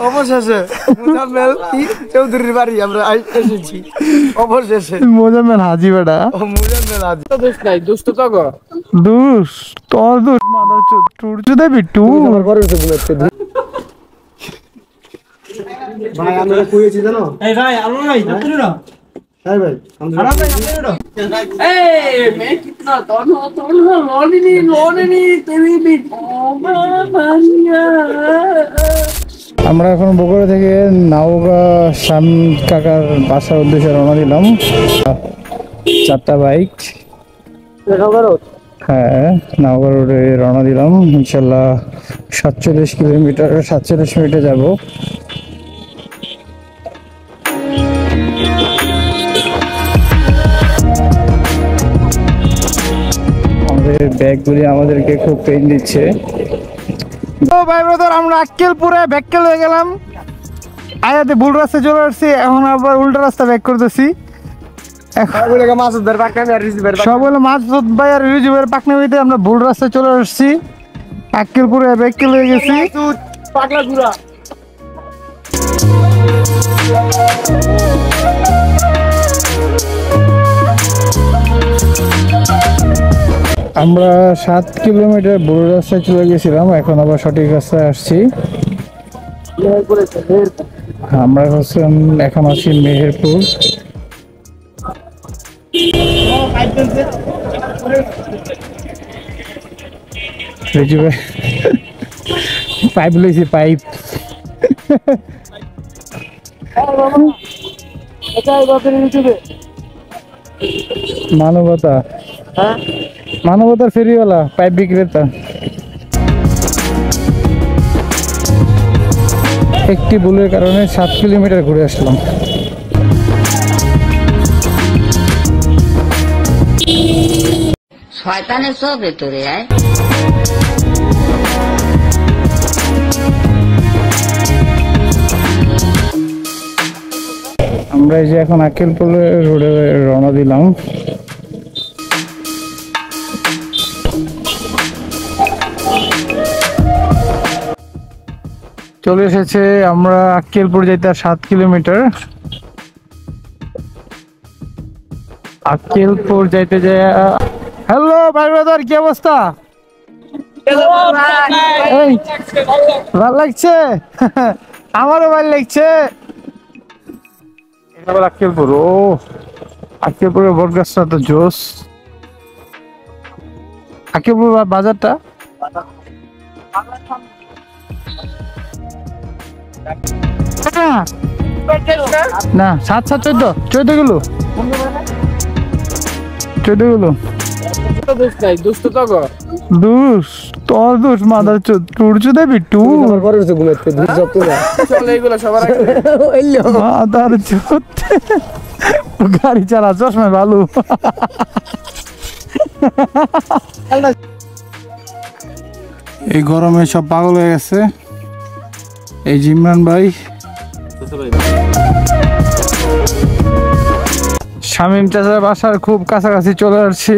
অবশেষে মোজাম্মেল চৌধুরীর বাড়ি আমরা এসেছি। অবশেষে মোজাম্মেল হাজি বেটা। মোজাম্মেল হাজি দোস্ত নাই, দোস্ত তো গো দোস্ত তোর দোস্ত মাদার চোদ টুর চুদে বিট্টু আমার ঘরে এসে ঘুমাচ্ছে। ভাই আমরা কইছি জানো, এই ভাই আলো ভাই দেখুন না, হ্যাঁ ভাই আমরা এই मैं कितना तोनो लोनी तेरी भी मानिया। আমরা এখন বগুড়া থেকে নওগাঁ শাম কাকার বাসার উদ্দেশ্যে রওনা দিলাম। 4টা বাইক, হ্যাঁ নওগাঁ রোডে রওনা দিলাম। ইনশাল্লাহ 47 কিলোমিটার 47 মিনিটে যাব। আমাদের ব্যাগগুলি আমাদেরকে খুব পেইন দিচ্ছে। তো ভাই ব্রাদার আমরা আক্কেলপুরে ব্যাককেল হয়ে গেলাম। আয়াতে ভুল রাস্তায় চলে আসছি, এখন আবার উল্টা রাস্তা ব্যাক করতেছি। সব হলো মাসুদ ভাই আর রিজুবের পাকনামিতে আমরা ভুল রাস্তায় চলে আসছি। আক্কেলপুরে ব্যাককেল হয়ে গেছি। আমরা 7 কিলোমিটার ভুল রাস্তায় চলে গেছিলাম, এখন আবার সঠিক রাস্তায় আসছি। আমরা এখন আছি মেহেরপুর। পাইপ লইছি, পাইপ মানবতা, মানবতার ফেরিওয়ালা পাইপ বিক্রেতা। একটি ভুলের কারণে 7 কিলোমিটার ঘুরে আসলাম। শয়তানের সব ভেতরে আয়। আমরা এই যে এখন আক্কেলপুর রোডে রওনা দিলাম। চলে এসেছে আমরা আক্কেলপুর যাইতে 7 কিলোমিটার। আক্কেলপুর যাইতে যায়। হ্যালো ভাই ব্রাদার, কি অবস্থা? এই ভালো লাগছে? আমারও ভালো লাগছে। আক্কেলপুর, ও আক্কেলপুরের বটগাছটা তো জোস। আক্কেলপুর বাজারটা না 7-7-14 কিলো, 14 কিলো। দোস্ত নাই, দোস্ত তো গো তোর দোস্ত মাদার চোদ টুর চুদে বিট্টু আমার ঘরে এসে ঘুমাচ্ছে। চলে এগুলো সবার আগে মাদার চোদ গাড়ি চালা চশমা ভালো। এই গরমে সব পাগল হয়ে গেছে। এই ইমরান ভাই, শামীম চাচার বাসার খুব কাছাকাছি চলে আসছি।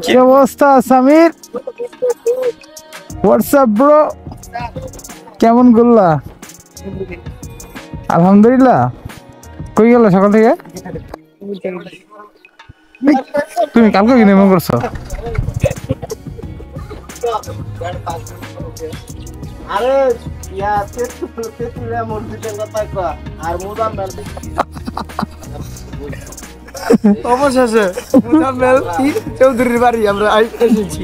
কি অবস্থা সামির? হোয়াটসঅ্যাপ ব্রো, কেমন করলা? আলহামদুলিল্লাহ। কই গেল সকাল থেকে? তুমি কালকে কি নেমে করছো? আরে ইয়া তেতুলিয়া মসজিদের কথা কয় আর মোজাম্মেল। অবশেষে মোজাম্মেল চৌধুরীর বাড়ি আমরা এসেছি।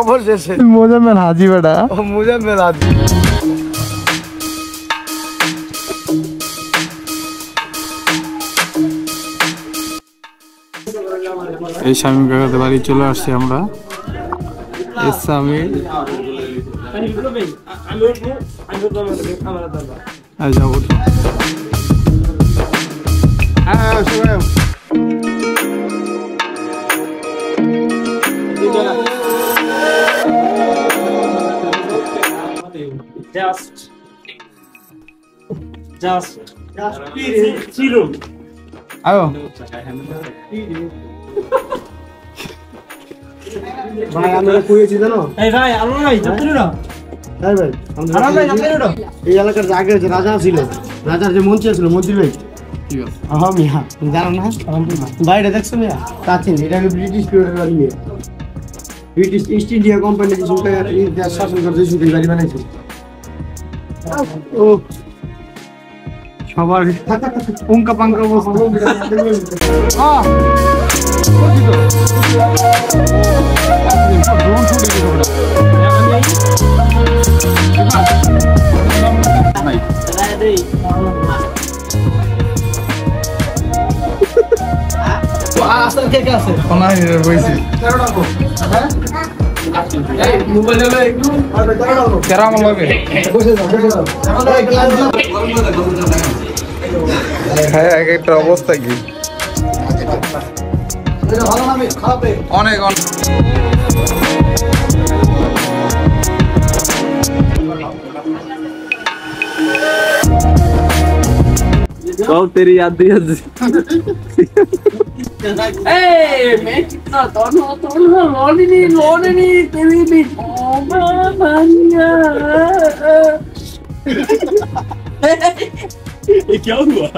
অবশেষে মোজাম্মেল হাজি বেটা। মোজাম্মেল হাজি। এই শামীম কাকাদের বাড়ি চলে আসছি আমরা। এই শামীম যাবো। Just zero. आओ ভাই আমরা কইছি জানো এই ভাই আলো ভাই জানতেন না এই ভাই আমরা ভাই জানতেন না এই এলাকার যে আগে যে রাজা ছিল রাজার যে মন্ত্রী ছিল মন্ত্রী ভাই কি হ্যাঁ মিয়া জানো না বাইরে দেখছো মিয়া কাচিন এটা ব্রিটিশ পিরিয়ডের বাড়ি ব্রিটিশ ইস্ট ইন্ডিয়া কোম্পানি যে সুলতান শাসন করতে সুলতান বাড়ি বানাইছে ও সবার উঙ্কা পাঙ্কা অবস্থা একটা অবস্থা কি অনেক तेरी याद दी मैं कितना लोनी तेरी भी ये क्या हुआ?